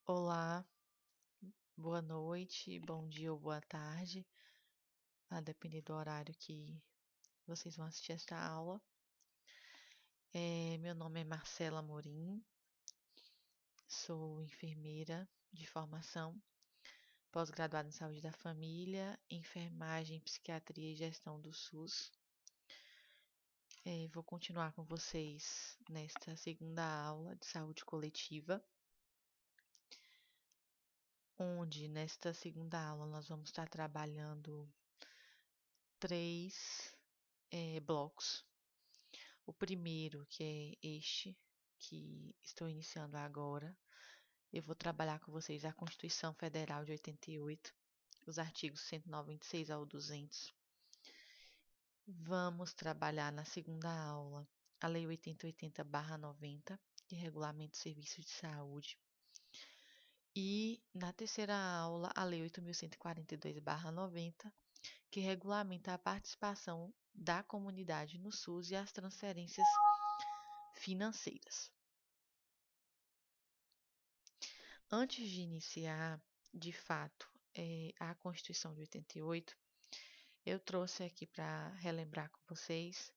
Olá, boa noite, bom dia ou boa tarde, a depender do horário que vocês vão assistir esta aula. Meu nome é Marcela Amorim, sou enfermeira de formação, pós-graduada em saúde da família, enfermagem, psiquiatria e gestão do SUS. Vou continuar com vocês nesta segunda aula de saúde coletiva, onde nesta segunda aula nós vamos estar trabalhando três blocos. O primeiro, que é este, que estou iniciando agora, eu vou trabalhar com vocês a Constituição Federal de 88, os artigos 196 ao 200. Vamos trabalhar na segunda aula a Lei 8080/90, que regulamenta os serviços de saúde. E na terceira aula, a Lei 8142/90, que regulamenta a participação da comunidade no SUS e as transferências financeiras. Antes de iniciar, de fato, a Constituição de 88, eu trouxe aqui para relembrar com vocês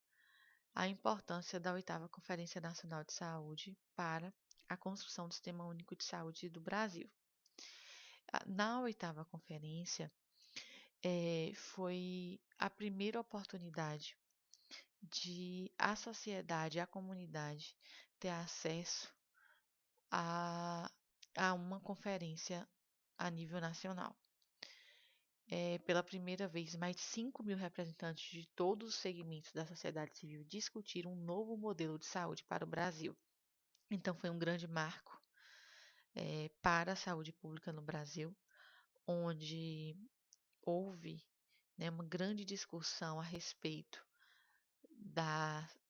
a importância da oitava Conferência Nacional de Saúde para a construção do Sistema Único de Saúde do Brasil. Na oitava conferência, foi a primeira oportunidade de a sociedade, a comunidade, ter acesso a, a uma conferência a nível nacional. Pela primeira vez, mais de 5 mil representantes de todos os segmentos da sociedade civil discutiram um novo modelo de saúde para o Brasil. Então, foi um grande marco para a saúde pública no Brasil, onde houve, né, uma grande discussão a respeito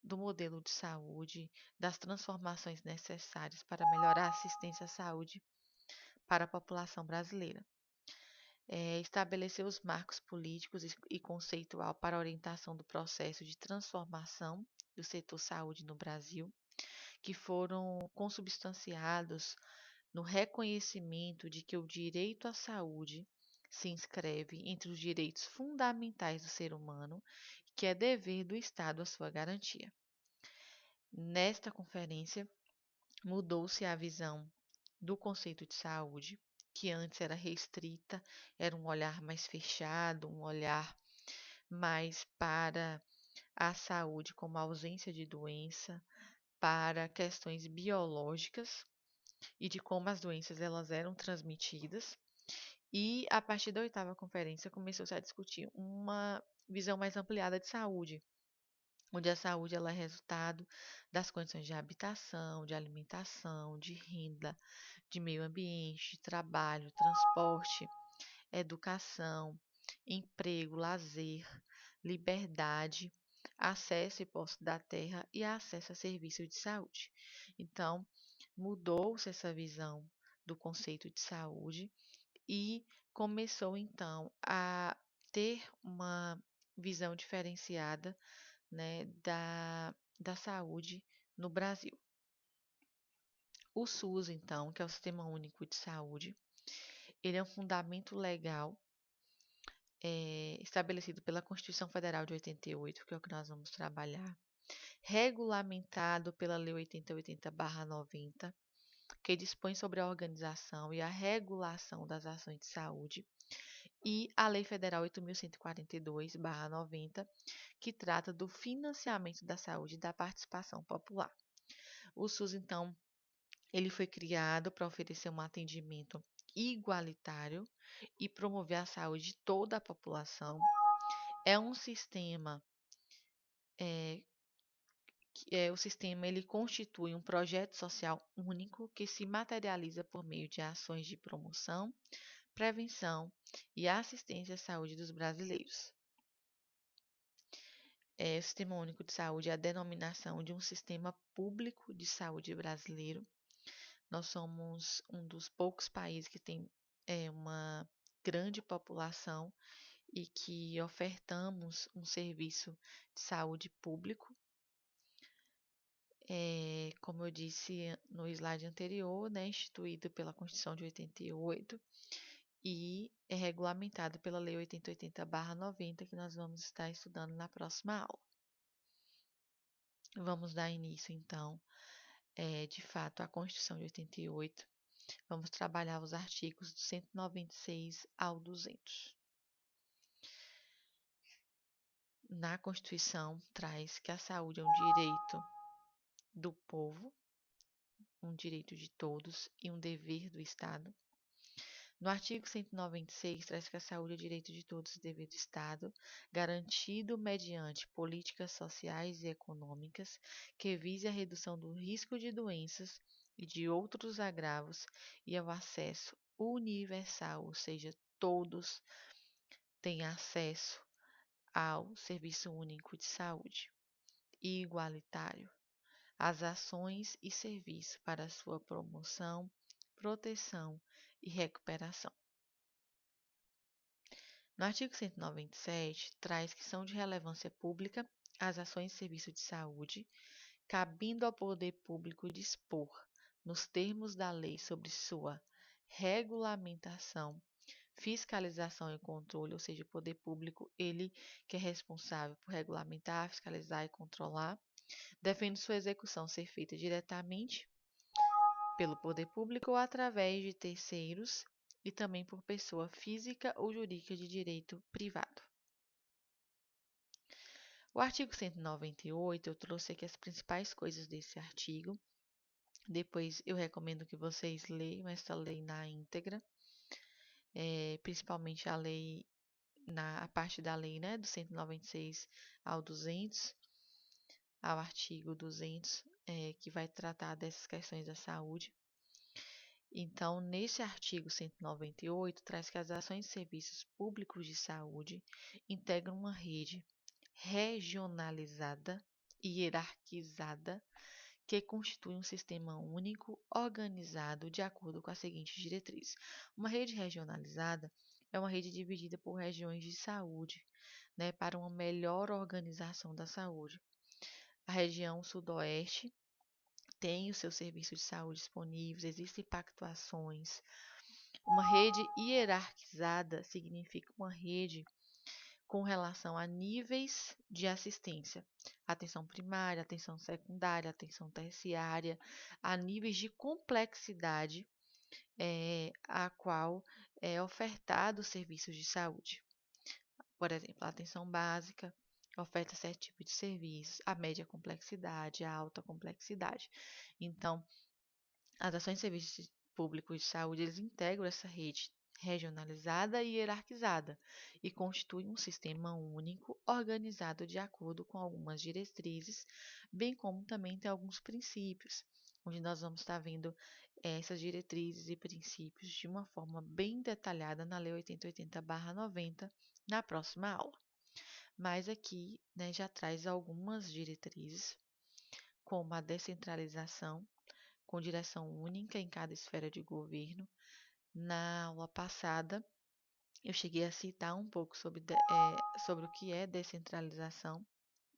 do modelo de saúde, das transformações necessárias para melhorar a assistência à saúde para a população brasileira. Estabeleceu os marcos políticos e conceitual para a orientação do processo de transformação do setor saúde no Brasil, que foram consubstanciados no reconhecimento de que o direito à saúde se inscreve entre os direitos fundamentais do ser humano, que é dever do Estado a sua garantia. Nesta conferência, mudou-se a visão do conceito de saúde, que antes era restrita, era um olhar mais fechado, um olhar mais para a saúde como ausência de doença, para questões biológicas e de como as doenças elas eram transmitidas. E a partir da oitava conferência começou-se a discutir uma visão mais ampliada de saúde, onde a saúde ela é resultado das condições de habitação, de alimentação, de renda, de meio ambiente, de trabalho, transporte, educação, emprego, lazer, liberdade, acesso e posse da terra e acesso a serviços de saúde. Então, mudou-se essa visão do conceito de saúde e começou então a ter uma visão diferenciada, né, da saúde no Brasil. O SUS, então, que é o Sistema Único de Saúde, ele é um fundamento legal estabelecido pela Constituição Federal de 88, que é o que nós vamos trabalhar, regulamentado pela Lei 8080/90, que dispõe sobre a organização e a regulação das ações de saúde, e a Lei Federal 8.142/90, que trata do financiamento da saúde e da participação popular. O SUS, então, ele foi criado para oferecer um atendimento igualitário e promover a saúde de toda a população. É um sistema, o sistema ele constitui um projeto social único que se materializa por meio de ações de promoção, prevenção e assistência à saúde dos brasileiros. O Sistema Único de Saúde é a denominação de um sistema público de saúde brasileiro. Nós somos um dos poucos países que tem uma grande população e que ofertamos um serviço de saúde público. como eu disse no slide anterior, né, instituído pela Constituição de 88 e é regulamentado pela Lei 8080/90, que nós vamos estar estudando na próxima aula. Vamos dar início, então, de fato, à Constituição de 88. Vamos trabalhar os artigos do 196 ao 200. Na Constituição, traz que a saúde é um direito do povo, um direito de todos e um dever do Estado. No artigo 196, traz que a saúde é direito de todos e dever do Estado, garantido mediante políticas sociais e econômicas que vise a redução do risco de doenças e de outros agravos e ao acesso universal, ou seja, todos têm acesso ao Serviço Único de Saúde e igualitário, às ações e serviços para sua promoção, proteção e recuperação. No artigo 197, traz que são de relevância pública as ações e serviços de saúde, cabendo ao poder público dispor, nos termos da lei, sobre sua regulamentação, fiscalização e controle, ou seja, o poder público, ele que é responsável por regulamentar, fiscalizar e controlar, devendo sua execução ser feita diretamente pelo poder público ou através de terceiros e também por pessoa física ou jurídica de direito privado. O artigo 198, eu trouxe aqui as principais coisas desse artigo. Depois eu recomendo que vocês leiam essa lei na íntegra, principalmente a parte da lei, né, do 196 ao 200, ao artigo 200, que vai tratar dessas questões da saúde. Então, nesse artigo 198, traz que as ações e serviços públicos de saúde integram uma rede regionalizada e hierarquizada que constitui um sistema único organizado de acordo com as seguintes diretrizes. Uma rede regionalizada é uma rede dividida por regiões de saúde, né, para uma melhor organização da saúde. A região sudoeste tem os seus serviços de saúde disponíveis, existem pactuações. Uma rede hierarquizada significa uma rede com relação a níveis de assistência, atenção primária, atenção secundária, atenção terciária, a níveis de complexidade a qual é ofertado serviços de saúde. Por exemplo, a atenção básica oferta certo tipo de serviços, a média complexidade, a alta complexidade. Então, as ações de serviços públicos de saúde, eles integram essa rede regionalizada e hierarquizada e constituem um sistema único organizado de acordo com algumas diretrizes, bem como também tem alguns princípios, onde nós vamos estar vendo essas diretrizes e princípios de uma forma bem detalhada na Lei 8080/90 na próxima aula. Mas aqui, né, já traz algumas diretrizes, como a descentralização, com direção única em cada esfera de governo. Na aula passada, eu cheguei a citar um pouco sobre o que é descentralização,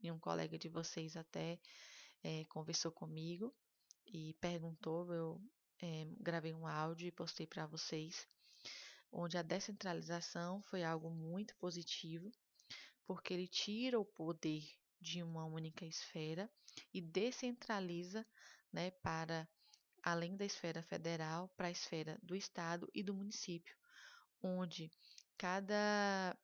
e um colega de vocês até conversou comigo e perguntou, eu gravei um áudio e postei para vocês, onde a descentralização foi algo muito positivo, porque ele tira o poder de uma única esfera e descentraliza, né, para além da esfera federal, para a esfera do estado e do município, onde cada,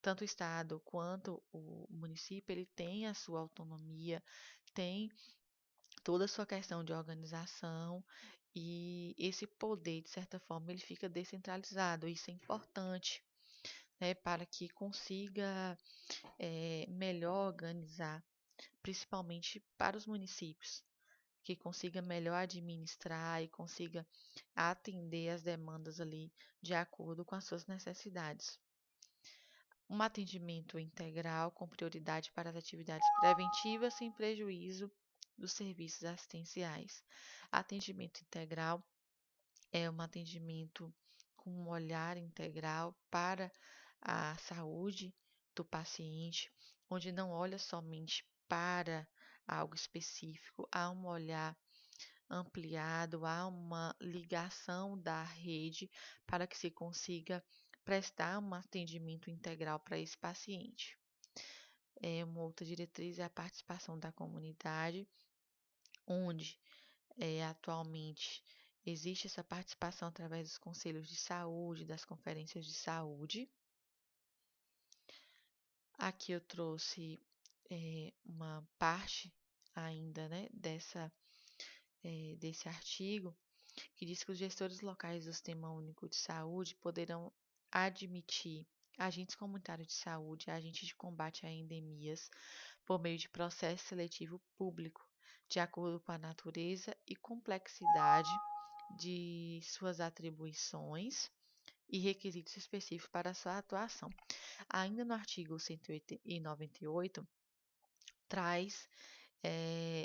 tanto o estado quanto o município, ele tem a sua autonomia, tem toda a sua questão de organização e esse poder, de certa forma, ele fica descentralizado. Isso é importante, né, para que consiga melhor organizar, principalmente para os municípios, que consiga melhor administrar e consiga atender as demandas ali de acordo com as suas necessidades. Um atendimento integral com prioridade para as atividades preventivas sem prejuízo dos serviços assistenciais. Atendimento integral é um atendimento com um olhar integral para a saúde do paciente, onde não olha somente para algo específico, há um olhar ampliado, há uma ligação da rede para que se consiga prestar um atendimento integral para esse paciente. Uma outra diretriz é a participação da comunidade, onde atualmente existe essa participação através dos conselhos de saúde, das conferências de saúde. Aqui eu trouxe uma parte ainda, né, desse artigo, que diz que os gestores locais do Sistema Único de Saúde poderão admitir agentes comunitários de saúde, agentes de combate a endemias, por meio de processo seletivo público, de acordo com a natureza e complexidade de suas atribuições e requisitos específicos para sua atuação. Ainda no artigo 198, traz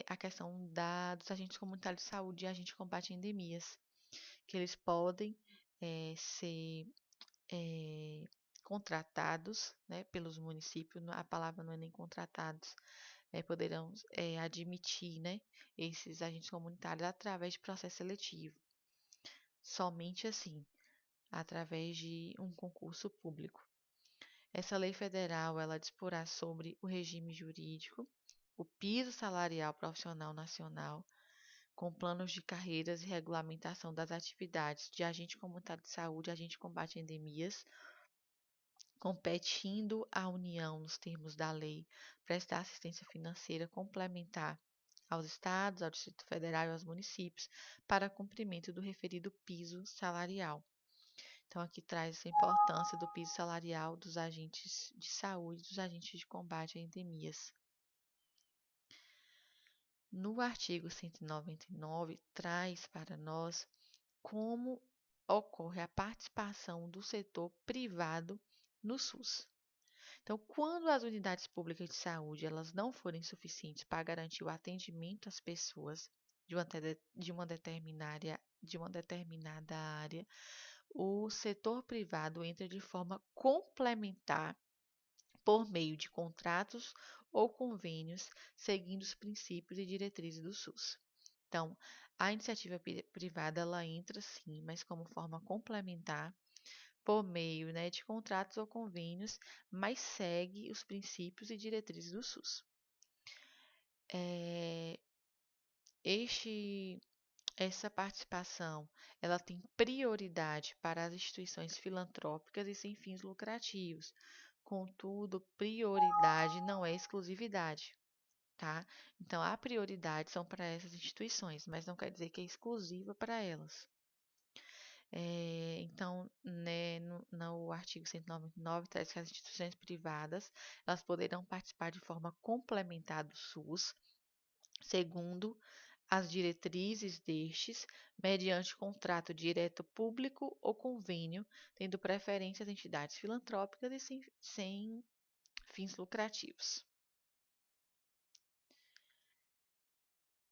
a questão dos agentes comunitários de saúde e agentes de combate a endemias, que eles podem ser contratados, né, pelos municípios, a palavra não é nem contratados, poderão admitir, né, esses agentes comunitários através de processo seletivo, somente assim, através de um concurso público. Essa lei federal, ela disporá sobre o regime jurídico, o piso salarial profissional nacional, com planos de carreiras e regulamentação das atividades de agente comunitário de saúde, agente de combate a endemias, competindo à União, nos termos da lei, prestar assistência financeira complementar aos estados, ao Distrito Federal e aos municípios para cumprimento do referido piso salarial. Então, aqui traz essa importância do piso salarial dos agentes de saúde, dos agentes de combate a endemias. No artigo 199, traz para nós como ocorre a participação do setor privado no SUS. Então, quando as unidades públicas de saúde elas não forem suficientes para garantir o atendimento às pessoas de uma determinada área, o setor privado entra de forma complementar por meio de contratos ou convênios, seguindo os princípios e diretrizes do SUS. Então, a iniciativa privada ela entra sim, mas como forma complementar por meio, né, de contratos ou convênios, mas segue os princípios e diretrizes do SUS. É, essa participação, ela tem prioridade para as instituições filantrópicas e sem fins lucrativos. Contudo, prioridade não é exclusividade, tá? Então, a prioridade são para essas instituições, mas não quer dizer que é exclusiva para elas. Então, né, no artigo 199, traz que as instituições privadas elas poderão participar de forma complementar do SUS, segundo as diretrizes destes, mediante contrato direto público ou convênio, tendo preferência às entidades filantrópicas e sem fins lucrativos.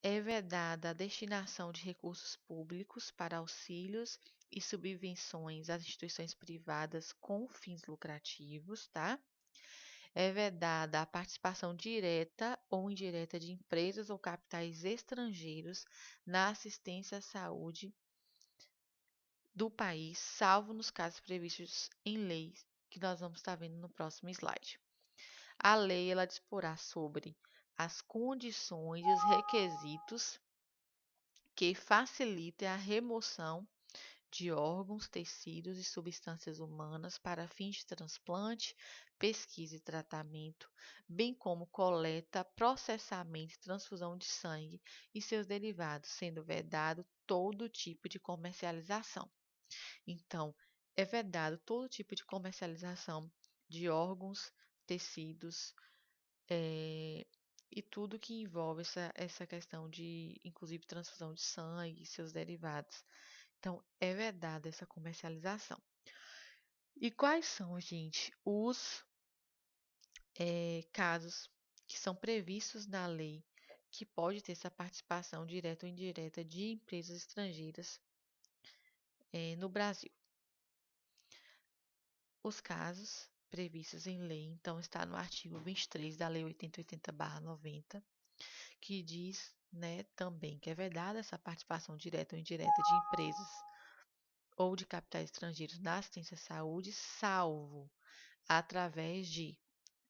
É vedada a destinação de recursos públicos para auxílios e subvenções às instituições privadas com fins lucrativos, tá? É vedada a participação direta ou indireta de empresas ou capitais estrangeiros na assistência à saúde do país, salvo nos casos previstos em lei, que nós vamos estar vendo no próximo slide. A lei ela disporá sobre as condições e os requisitos que facilitem a remoção de órgãos, tecidos e substâncias humanas para fins de transplante, pesquisa e tratamento, bem como coleta, processamento e transfusão de sangue e seus derivados, sendo vedado todo tipo de comercialização. Então, é vedado todo tipo de comercialização de órgãos, tecidos, e tudo que envolve essa questão de, inclusive, transfusão de sangue e seus derivados. Então, é vedada essa comercialização. E quais são, gente, os casos que são previstos na lei que pode ter essa participação direta ou indireta de empresas estrangeiras no Brasil? Os casos previstos em lei, então, está no artigo 23 da Lei 8080/90, que diz, né, também que é vedada essa participação direta ou indireta de empresas ou de capitais estrangeiros na assistência à saúde, salvo através de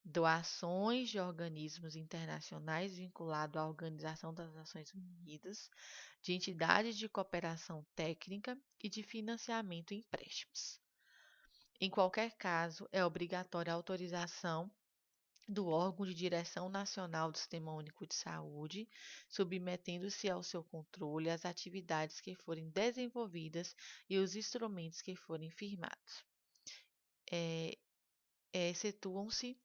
doações de organismos internacionais vinculados à Organização das Nações Unidas, de entidades de cooperação técnica e de financiamento e empréstimos. Em qualquer caso, é obrigatória a autorização do órgão de direção nacional do Sistema Único de Saúde, submetendo-se ao seu controle as atividades que forem desenvolvidas e os instrumentos que forem firmados. Excetuam-se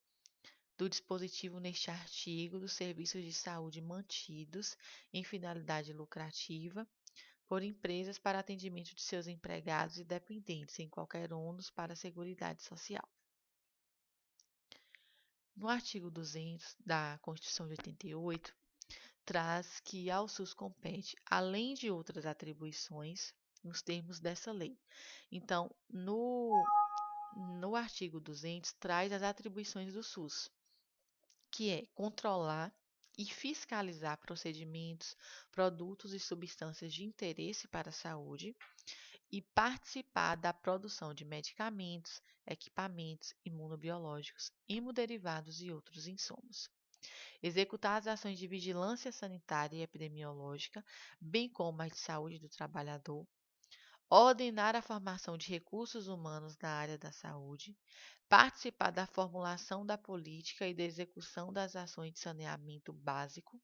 do dispositivo neste artigo dos serviços de saúde mantidos em finalidade lucrativa por empresas para atendimento de seus empregados e dependentes, sem qualquer ônus para a Seguridade Social. No artigo 200 da Constituição de 88, traz que ao SUS compete, além de outras atribuições, nos termos dessa lei. Então, no artigo 200, traz as atribuições do SUS, que é controlar e fiscalizar procedimentos, produtos e substâncias de interesse para a saúde e participar da produção de medicamentos, equipamentos imunobiológicos, hemoderivados e outros insumos. Executar as ações de vigilância sanitária e epidemiológica, bem como as de saúde do trabalhador. Ordenar a formação de recursos humanos na área da saúde. Participar da formulação da política e da execução das ações de saneamento básico.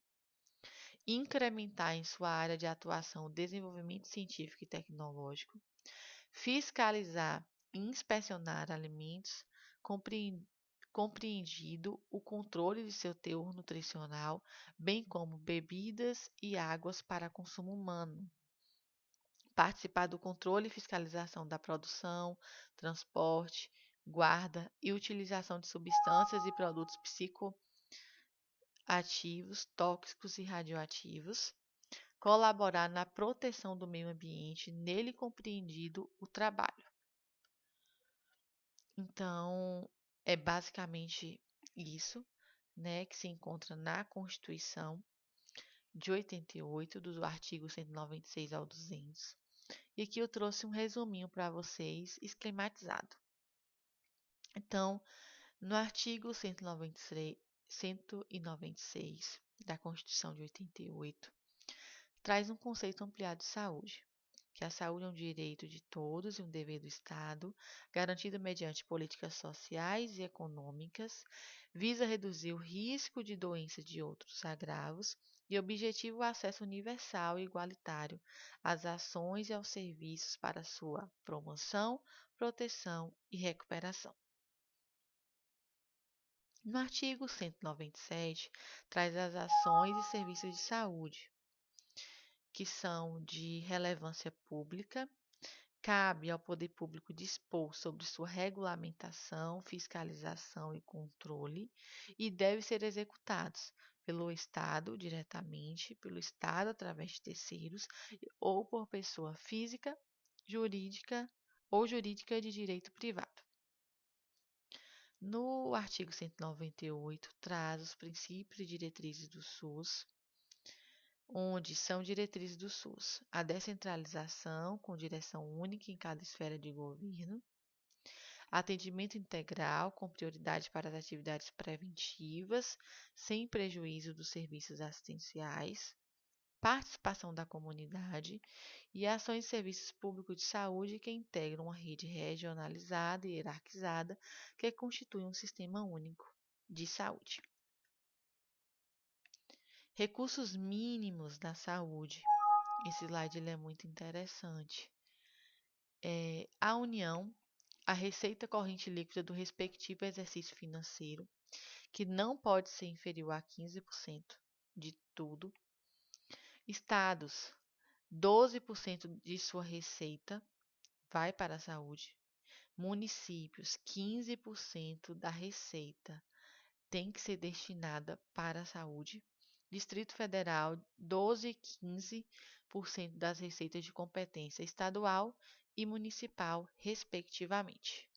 Incrementar em sua área de atuação o desenvolvimento científico e tecnológico. Fiscalizar e inspecionar alimentos, compreendido o controle de seu teor nutricional, bem como bebidas e águas para consumo humano. Participar do controle e fiscalização da produção, transporte, guarda e utilização de substâncias e produtos psicoativos, tóxicos e radioativos. Colaborar na proteção do meio ambiente, nele compreendido o trabalho. Então, é basicamente isso, né, que se encontra na Constituição de 88, do artigo 196 ao 200. E aqui eu trouxe um resuminho para vocês, esquematizado. Então, no artigo 196 da Constituição de 88, traz um conceito ampliado de saúde, que a saúde é um direito de todos e um dever do Estado, garantido mediante políticas sociais e econômicas, visa reduzir o risco de doenças e de outros agravos e objetiva o acesso universal e igualitário às ações e aos serviços para sua promoção, proteção e recuperação. No artigo 197, traz as ações e serviços de saúde, que são de relevância pública. Cabe ao poder público dispor sobre sua regulamentação, fiscalização e controle e devem ser executados pelo Estado diretamente, pelo Estado através de terceiros ou por pessoa física, jurídica ou jurídica de direito privado. No artigo 198, traz os princípios e diretrizes do SUS, onde são diretrizes do SUS: a descentralização com direção única em cada esfera de governo, atendimento integral com prioridade para as atividades preventivas, sem prejuízo dos serviços assistenciais, participação da comunidade e ações de serviços públicos de saúde que integram uma rede regionalizada e hierarquizada que constitui um sistema único de saúde. Recursos mínimos da saúde. Esse slide ele é muito interessante. A União, a receita corrente líquida do respectivo exercício financeiro, que não pode ser inferior a 15% de tudo. Estados, 12% de sua receita vai para a saúde. Municípios, 15% da receita tem que ser destinada para a saúde. Distrito Federal, 12 e 15% das receitas de competência estadual e municipal, respectivamente.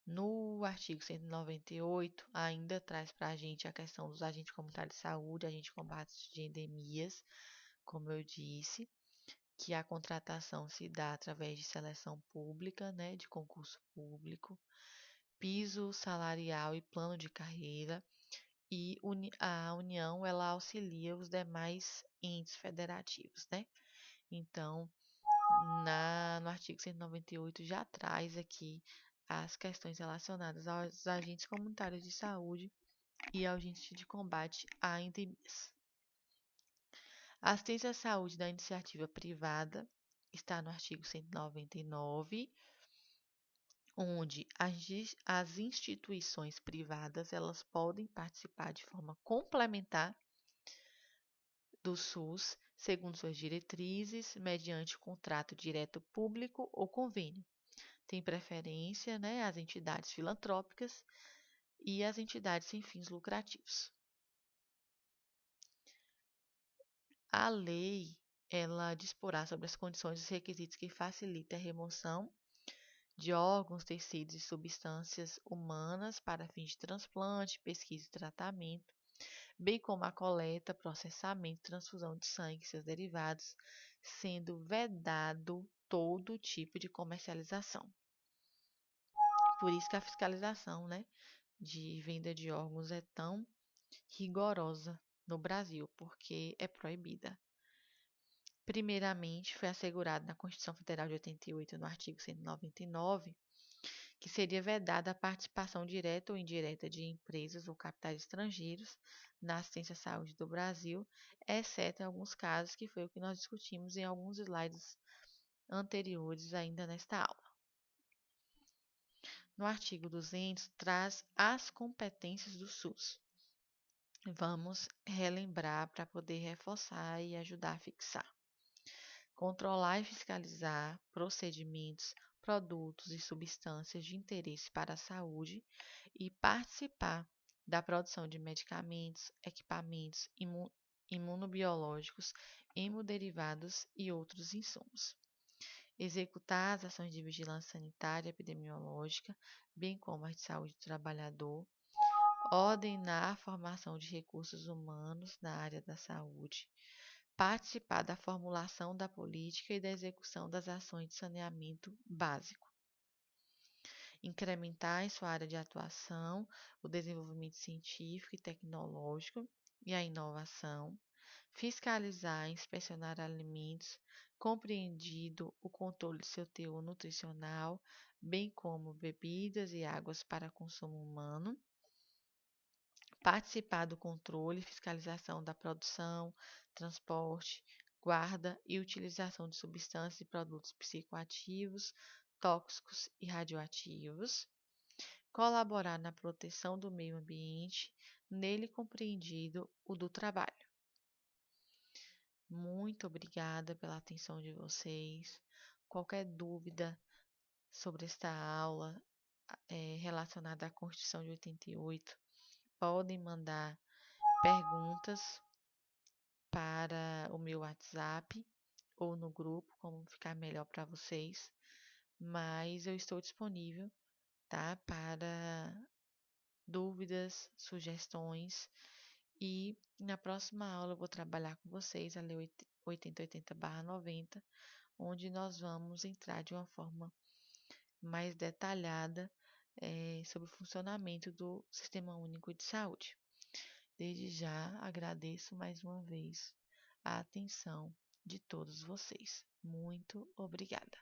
No artigo 198, ainda traz para a gente a questão dos agentes comunitários de saúde, agente de combate de endemias, como eu disse, que a contratação se dá através de seleção pública, né, de concurso público, piso salarial e plano de carreira, e a União ela auxilia os demais entes federativos, né? Então, no artigo 198 já traz aqui as questões relacionadas aos agentes comunitários de saúde e aos agentes de combate a endemias. A assistência à saúde da iniciativa privada está no artigo 199, onde as instituições privadas elas podem participar de forma complementar do SUS, segundo suas diretrizes, mediante contrato direto público ou convênio. Tem preferência, né, as entidades filantrópicas e as entidades sem fins lucrativos. A lei, ela disporá sobre as condições e os requisitos que facilitem a remoção de órgãos, tecidos e substâncias humanas para fins de transplante, pesquisa e tratamento, bem como a coleta, processamento e transfusão de sangue e seus derivados, sendo vedado todo tipo de comercialização. Por isso que a fiscalização, né, de venda de órgãos é tão rigorosa no Brasil, porque é proibida. Primeiramente, foi assegurado na Constituição Federal de 88, no artigo 199, que seria vedada a participação direta ou indireta de empresas ou capitais estrangeiros na assistência à saúde do Brasil, exceto em alguns casos, que foi o que nós discutimos em alguns slides anteriores ainda nesta aula. No artigo 200, traz as competências do SUS. Vamos relembrar para poder reforçar e ajudar a fixar. Controlar e fiscalizar procedimentos, produtos e substâncias de interesse para a saúde e participar da produção de medicamentos, equipamentos imunobiológicos, hemoderivados e outros insumos. Executar as ações de vigilância sanitária e epidemiológica, bem como as de saúde do trabalhador, ordenar a formação de recursos humanos na área da saúde, participar da formulação da política e da execução das ações de saneamento básico, incrementar em sua área de atuação o desenvolvimento científico e tecnológico e a inovação, fiscalizar e inspecionar alimentos, compreendido o controle de seu teor nutricional, bem como bebidas e águas para consumo humano, participar do controle e fiscalização da produção, transporte, guarda e utilização de substâncias e produtos psicoativos, tóxicos e radioativos, colaborar na proteção do meio ambiente, nele compreendido o do trabalho. Muito obrigada pela atenção de vocês. Qualquer dúvida sobre esta aula relacionada à Constituição de 88, podem mandar perguntas para o meu WhatsApp ou no grupo, como ficar melhor para vocês. Mas eu estou disponível, tá, para dúvidas, sugestões. E na próxima aula eu vou trabalhar com vocês a Lei 8080/90, onde nós vamos entrar de uma forma mais detalhada sobre o funcionamento do Sistema Único de Saúde. Desde já agradeço mais uma vez a atenção de todos vocês. Muito obrigada.